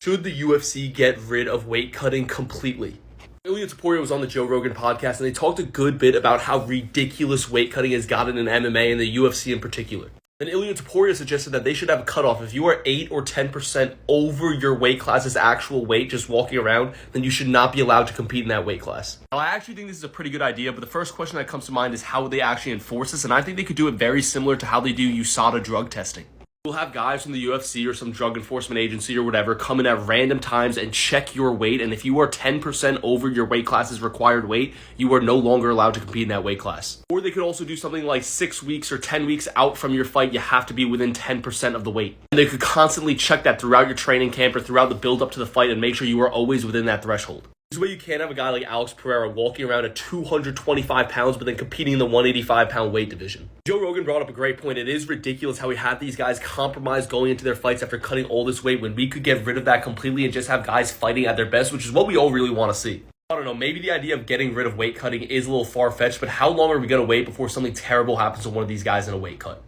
Should the UFC get rid of weight cutting completely? Ilya Taporia was on the Joe Rogan podcast, and they talked a good bit about how ridiculous weight cutting has gotten in MMA and the UFC in particular. And Ilya Taporia suggested that they should have a cutoff. If you are 8 or 10% over your weight class's actual weight just walking around, then you should not be allowed to compete in that weight class. Now, I actually think this is a pretty good idea, but the first question that comes to mind is how would they actually enforce this? And I think they could do it very similar to how they do USADA drug testing. You'll have guys from the UFC or some drug enforcement agency or whatever come in at random times and check your weight, and if you are 10% over your weight class's required weight, you are no longer allowed to compete in that weight class. Or they could also do something like 6 weeks or 10 weeks out from your fight, you have to be within 10% of the weight. And they could constantly check that throughout your training camp or throughout the build up to the fight and make sure you are always within that threshold. This way you can't have a guy like Alex Pereira walking around at 225 pounds but then competing in the 185-pound weight division. Joe Rogan brought up a great point. It is ridiculous how we had these guys compromised going into their fights after cutting all this weight when we could get rid of that completely and just have guys fighting at their best, which is what we all really want to see. I don't know, maybe the idea of getting rid of weight cutting is a little far-fetched, but how long are we going to wait before something terrible happens to one of these guys in a weight cut?